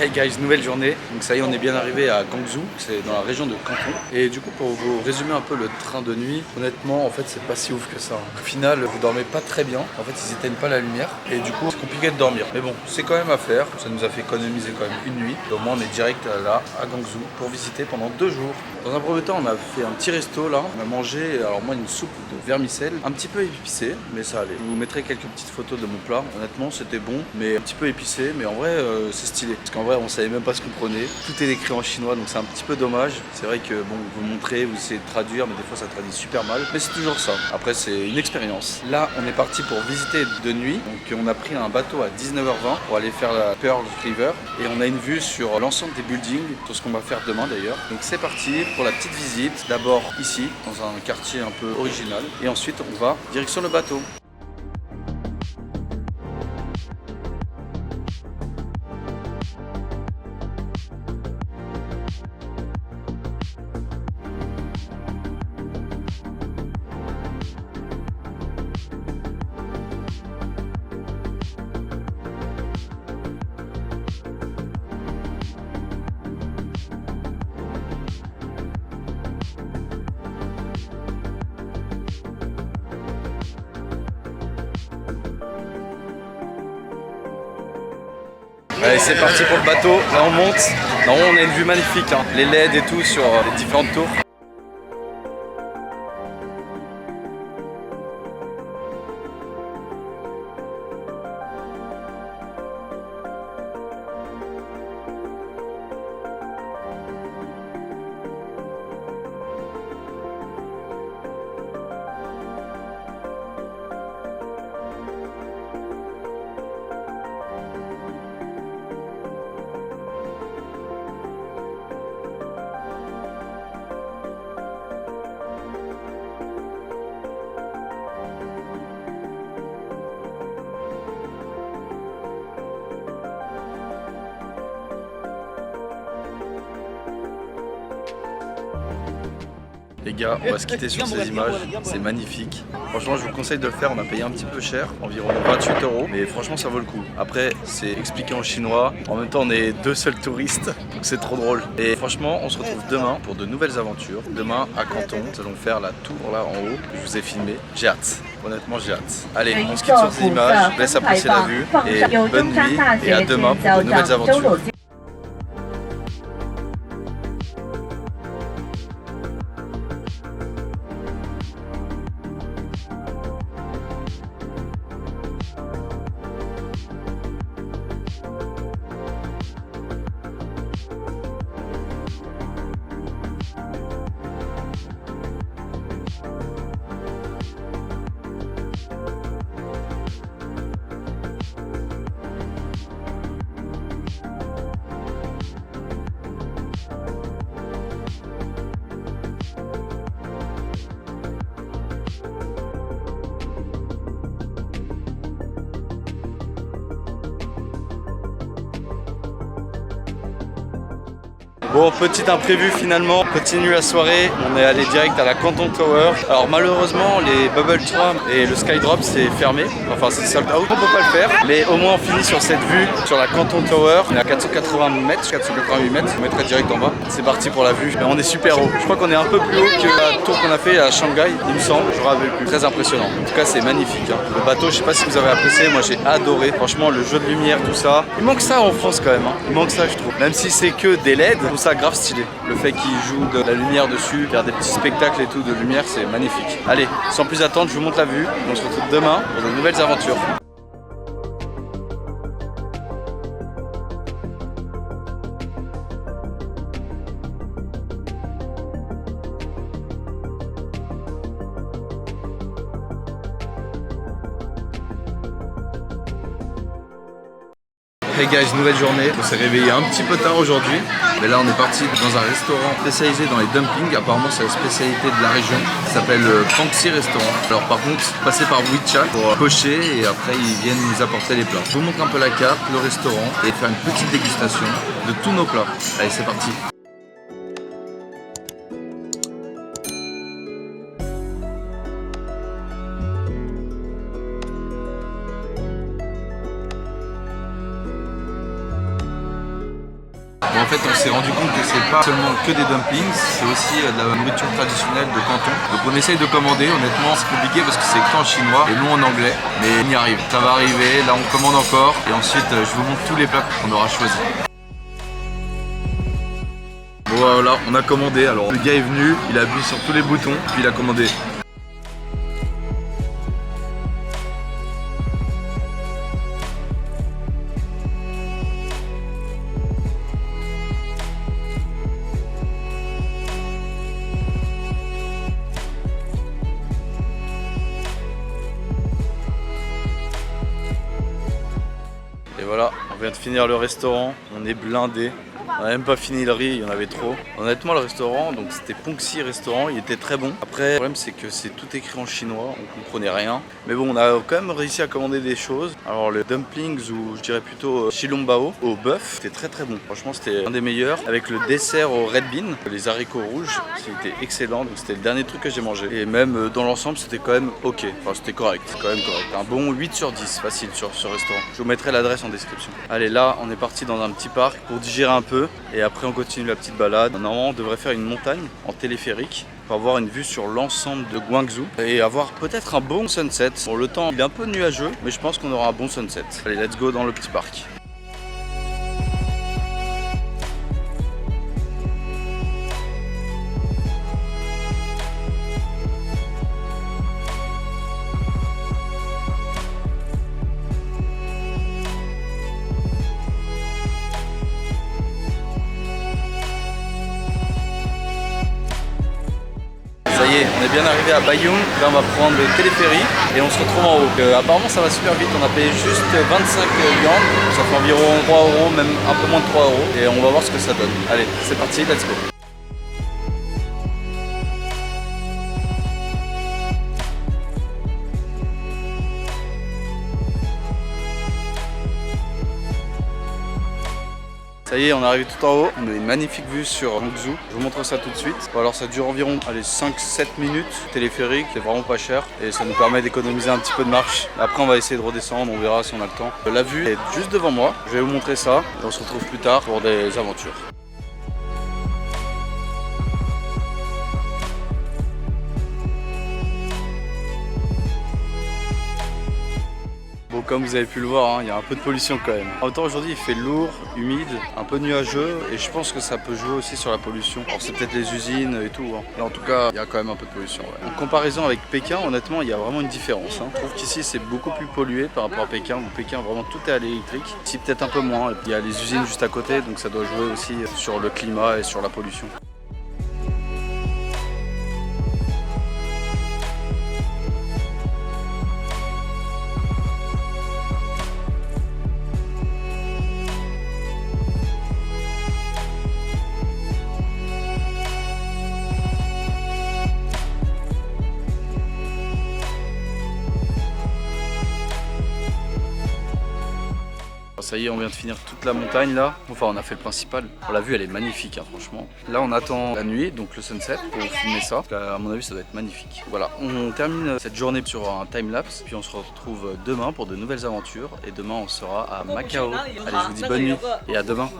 Hey guys, nouvelle journée. Donc ça y est, on est bien arrivé à Guangzhou, c'est dans la région de Canton. Et du coup, pour vous résumer un peu le train de nuit, honnêtement, en fait, c'est pas si ouf que ça. Au final, vous dormez pas très bien. En fait, ils éteignent pas la lumière et du coup, c'est compliqué de dormir. Mais bon, c'est quand même à faire. Ça nous a fait économiser quand même une nuit. Et au moins, on est direct là, à Guangzhou, pour visiter pendant 2 jours. Dans un premier temps, on a fait un petit resto là. On a mangé, alors moi, une soupe de vermicelle, un petit peu épicée, mais ça allait. Je vous mettrai quelques petites photos de mon plat. Honnêtement, c'était bon, mais un petit peu épicé. Mais en vrai, c'est stylé. Parce qu'en vrai, on savait même pas ce qu'on prenait. Tout est écrit en chinois, donc c'est un petit peu dommage. C'est vrai que bon, vous montrez, vous essayez de traduire, mais des fois ça traduit super mal. Mais c'est toujours ça. Après, c'est une expérience. Là, on est parti pour visiter de nuit. Donc on a pris un bateau à 19h20 pour aller faire la Pearl River. Et on a une vue sur l'ensemble des buildings, sur ce qu'on va faire demain d'ailleurs. Donc c'est parti pour la petite visite. D'abord ici, dans un quartier un peu original. Et ensuite, on va direction le bateau. Allez, c'est parti pour le bateau. Là, on monte. Non, on a une vue magnifique, hein. Les LED et tout sur les différentes tours. Les gars, on va se quitter sur ces images, c'est magnifique. Franchement, je vous conseille de le faire, on a payé un petit peu cher, environ 28 €, mais franchement ça vaut le coup. Après, c'est expliqué en chinois, en même temps on est 2 seuls touristes, donc c'est trop drôle. Et franchement, on se retrouve demain pour de nouvelles aventures. Demain à Canton, nous allons faire la tour là en haut, je vous ai filmé. J'ai hâte, honnêtement j'ai hâte. Allez, on se quitte sur ces images, je vous laisse apprécier la vue, et bonne nuit, et à demain pour de nouvelles aventures. Bon, petit imprévu finalement, continue la soirée, on est allé direct à la Canton Tower. Alors malheureusement les Bubble Tram et le Skydrop c'est fermé, enfin c'est sold out, on peut pas le faire. Mais au moins on finit sur cette vue, sur la Canton Tower, on est à 480 mètres, 488 mètres, on mettrait direct en bas. C'est parti pour la vue, mais on est super haut. Je crois qu'on est un peu plus haut que la tour qu'on a fait à Shanghai, il me semble, j'aurais vécu. Très impressionnant, en tout cas c'est magnifique. Hein. Le bateau, je sais pas si vous avez apprécié, moi j'ai adoré. Franchement le jeu de lumière, tout ça. Il manque ça en France quand même, hein. Il manque ça je trouve. Même si c'est que des LED, ça grave stylé. Le fait qu'ils jouent de la lumière dessus, faire des petits spectacles et tout de lumière, c'est magnifique. Allez, sans plus attendre, je vous montre la vue. On se retrouve demain pour de nouvelles aventures. Hey guys, nouvelle journée, on s'est réveillé un petit peu tard aujourd'hui, mais là on est parti dans un restaurant spécialisé dans les dumplings, apparemment c'est la spécialité de la région, ça s'appelle Pangxi Restaurant. Alors par contre, passez par WeChat pour cocher et après ils viennent nous apporter les plats. Je vous montre un peu la carte, le restaurant et faire une petite dégustation de tous nos plats. Allez, c'est parti. Bon, en fait, on s'est rendu compte que c'est pas seulement que des dumplings, c'est aussi de la nourriture traditionnelle de Canton. Donc on essaye de commander, honnêtement c'est compliqué parce que c'est écrit en chinois et nous en anglais, mais on y arrive. Ça va arriver, là on commande encore et ensuite je vous montre tous les plats qu'on aura choisis. Bon voilà, on a commandé, alors le gars est venu, il a appuyé sur tous les boutons, puis il a commandé. Et voilà, on vient de finir le restaurant, on est blindé. On n'a même pas fini le riz, il y en avait trop. Honnêtement, le restaurant, donc c'était Pongxi restaurant, il était très bon. Après, le problème c'est que c'est tout écrit en chinois, on comprenait rien. Mais bon, on a quand même réussi à commander des choses. Alors le dumplings, ou je dirais plutôt Xilombao au bœuf, c'était très très bon. Franchement, c'était un des meilleurs. Avec le dessert au red bean, les haricots rouges, c'était excellent. Donc c'était le dernier truc que j'ai mangé. Et même dans l'ensemble, c'était quand même ok. Enfin, c'était correct, quand même correct. Un bon 8 sur 10, facile sur ce restaurant. Je vous mettrai l'adresse en description. Allez, là, on est parti dans un petit parc pour digérer un peu. Et après on continue la petite balade. Normalement on devrait faire une montagne en téléphérique pour avoir une vue sur l'ensemble de Guangzhou et avoir peut-être un bon sunset. Bon, le temps il est un peu nuageux mais je pense qu'on aura un bon sunset. Allez, let's go dans le petit parc. Ça y est, on est bien arrivé à Bayoung. Là on va prendre le téléphérique et on se retrouve en haut. Apparemment ça va super vite, on a payé juste 25 yuan, ça fait environ 3 euros, même un peu moins de 3 euros. Et on va voir ce que ça donne. Allez, c'est parti, let's go. Ça y est, on est arrivé tout en haut, on a une magnifique vue sur Guangzhou. Je vous montre ça tout de suite. Bon, alors ça dure environ 5-7 minutes. Téléphérique, c'est vraiment pas cher et ça nous permet d'économiser un petit peu de marche. Après on va essayer de redescendre, on verra si on a le temps. La vue est juste devant moi, je vais vous montrer ça et on se retrouve plus tard pour des aventures. Bon, comme vous avez pu le voir, il y a un peu de pollution quand même. En même temps, aujourd'hui, il fait lourd, humide, un peu nuageux et je pense que ça peut jouer aussi sur la pollution. Alors, c'est peut-être les usines et tout. Et en tout cas, il y a quand même un peu de pollution. Ouais. En comparaison avec Pékin, honnêtement, il y a vraiment une différence. Je trouve qu'ici, c'est beaucoup plus pollué par rapport à Pékin. Où Pékin, vraiment, tout est à l'électrique. Ici, peut-être un peu moins. Et puis, il y a les usines juste à côté, donc ça doit jouer aussi sur le climat et sur la pollution. Ça y est, on vient de finir toute la montagne là. Enfin, on a fait le principal. La vue, elle est magnifique, franchement. Là, on attend la nuit, donc le sunset, pour filmer ça. À mon avis, ça doit être magnifique. Voilà, on termine cette journée sur un time-lapse. Puis on se retrouve demain pour de nouvelles aventures. Et demain, on sera à Macao. Allez, je vous dis bonne nuit et à demain.